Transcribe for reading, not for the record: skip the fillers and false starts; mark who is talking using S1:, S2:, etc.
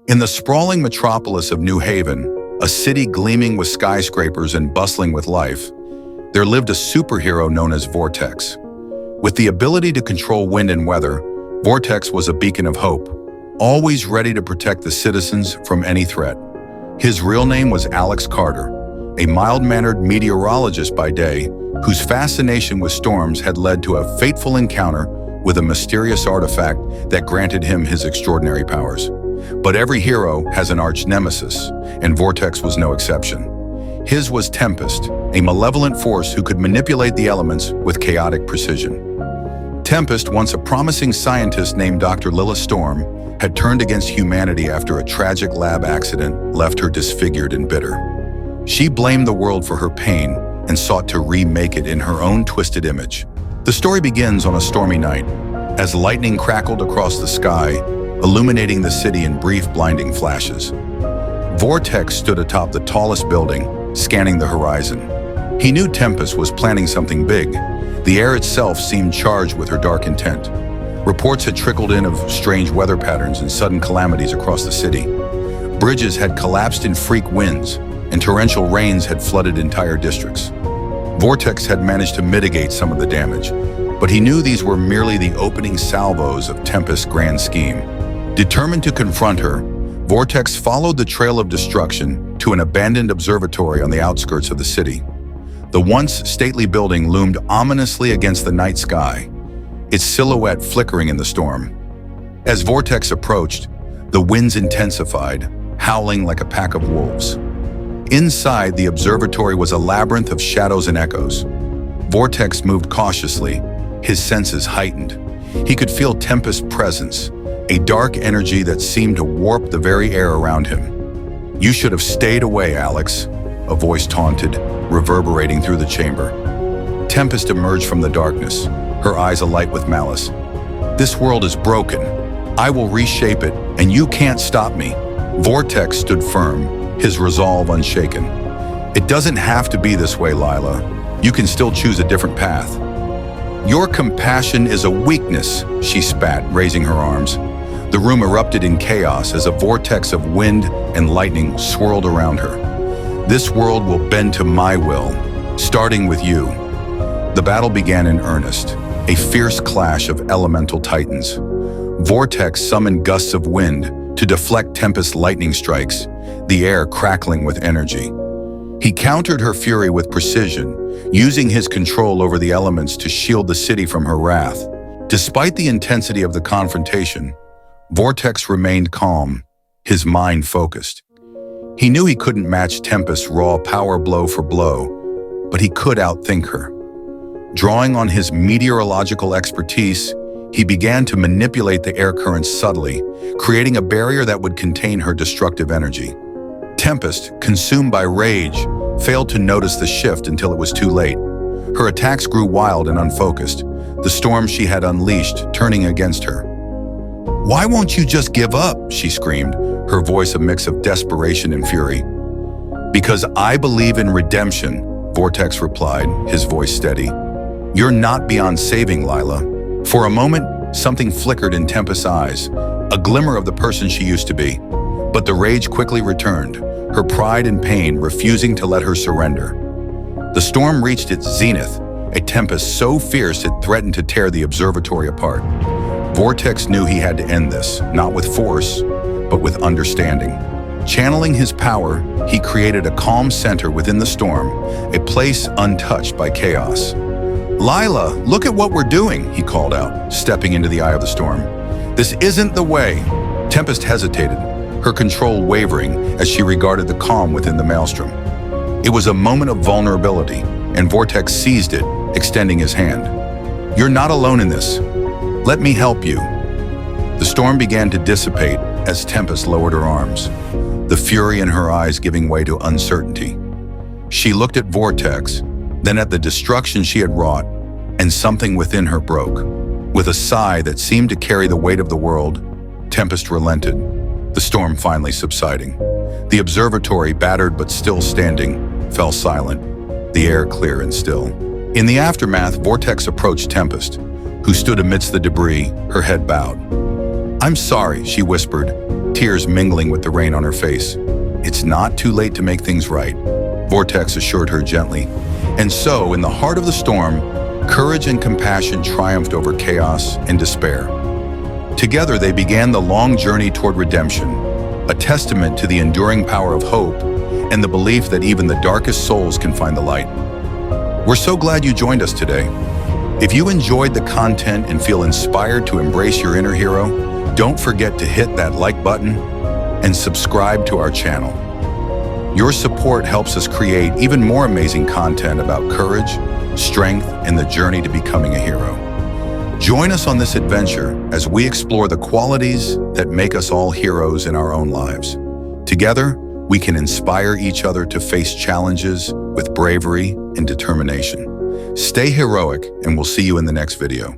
S1: In the sprawling metropolis of New Haven, a city gleaming with skyscrapers and bustling with life, there lived a superhero known as Vortex. With the ability to control wind and weather, Vortex was a beacon of hope, always ready to protect the citizens from any threat. His real name was Alex Carter, a mild-mannered meteorologist by day whose fascination with storms had led to a fateful encounter with a mysterious artifact that granted him his extraordinary powers. But every hero has an arch-nemesis, and Vortex was no exception. His was Tempest, a malevolent force who could manipulate the elements with chaotic precision. Tempest, once a promising scientist named Dr. Lila Storm, had turned against humanity after a tragic lab accident left her disfigured and bitter. She blamed the world for her pain and sought to remake it in her own twisted image. The story begins on a stormy night, as lightning crackled across the sky, illuminating the city in brief, blinding flashes. Vortex stood atop the tallest building, scanning the horizon. He knew Tempest was planning something big. The air itself seemed charged with her dark intent. Reports had trickled in of strange weather patterns and sudden calamities across the city. Bridges had collapsed in freak winds, and torrential rains had flooded entire districts. Vortex had managed to mitigate some of the damage, but he knew these were merely the opening salvos of Tempest's grand scheme. Determined to confront her, Vortex followed the trail of destruction to an abandoned observatory on the outskirts of the city. The once stately building loomed ominously against the night sky, its silhouette flickering in the storm. As Vortex approached, the winds intensified, howling like a pack of wolves. Inside, the observatory was a labyrinth of shadows and echoes. Vortex moved cautiously, his senses heightened. He could feel Tempest's presence, a dark energy that seemed to warp the very air around him. "You should have stayed away, Alex," a voice taunted, reverberating through the chamber. Tempest emerged from the darkness, her eyes alight with malice. "This world is broken. I will reshape it, and you can't stop me." Vortex stood firm, his resolve unshaken. "It doesn't have to be this way, Lila. You can still choose a different path." "Your compassion is a weakness," she spat, raising her arms. The room erupted in chaos as a vortex of wind and lightning swirled around her. "This world will bend to my will, starting with you." The battle began in earnest, a fierce clash of elemental titans. Vortex summoned gusts of wind to deflect Tempest's lightning strikes, the air crackling with energy. He countered her fury with precision, using his control over the elements to shield the city from her wrath. Despite the intensity of the confrontation, Vortex remained calm, his mind focused. He knew he couldn't match Tempest's raw power blow for blow, but he could outthink her. Drawing on his meteorological expertise, he began to manipulate the air currents subtly, creating a barrier that would contain her destructive energy. Tempest, consumed by rage, failed to notice the shift until it was too late. Her attacks grew wild and unfocused, the storm she had unleashed turning against her. "Why won't you just give up?" she screamed, her voice a mix of desperation and fury. "Because I believe in redemption," Vortex replied, his voice steady. "You're not beyond saving, Lila." For a moment, something flickered in Tempest's eyes, a glimmer of the person she used to be. But the rage quickly returned, her pride and pain refusing to let her surrender. The storm reached its zenith, a tempest so fierce it threatened to tear the observatory apart. Vortex knew he had to end this, not with force, but with understanding. Channeling his power, he created a calm center within the storm, a place untouched by chaos. "Lila, look at what we're doing," he called out, stepping into the eye of the storm. "This isn't the way." Tempest hesitated, her control wavering as she regarded the calm within the maelstrom. It was a moment of vulnerability, and Vortex seized it, extending his hand. "You're not alone in this. Let me help you." The storm began to dissipate as Tempest lowered her arms, the fury in her eyes giving way to uncertainty. She looked at Vortex, then at the destruction she had wrought, and something within her broke. With a sigh that seemed to carry the weight of the world, Tempest relented, the storm finally subsiding. The observatory, battered but still standing, fell silent, the air clear and still. In the aftermath, Vortex approached Tempest, who stood amidst the debris, her head bowed. "I'm sorry," she whispered, tears mingling with the rain on her face. "It's not too late to make things right," Vortex assured her gently. And so, in the heart of the storm, courage and compassion triumphed over chaos and despair. Together, they began the long journey toward redemption, a testament to the enduring power of hope and the belief that even the darkest souls can find the light. We're so glad you joined us today. If you enjoyed the content and feel inspired to embrace your inner hero, don't forget to hit that like button and subscribe to our channel. Your support helps us create even more amazing content about courage, strength, and the journey to becoming a hero. Join us on this adventure as we explore the qualities that make us all heroes in our own lives. Together, we can inspire each other to face challenges with bravery and determination. Stay heroic, and we'll see you in the next video.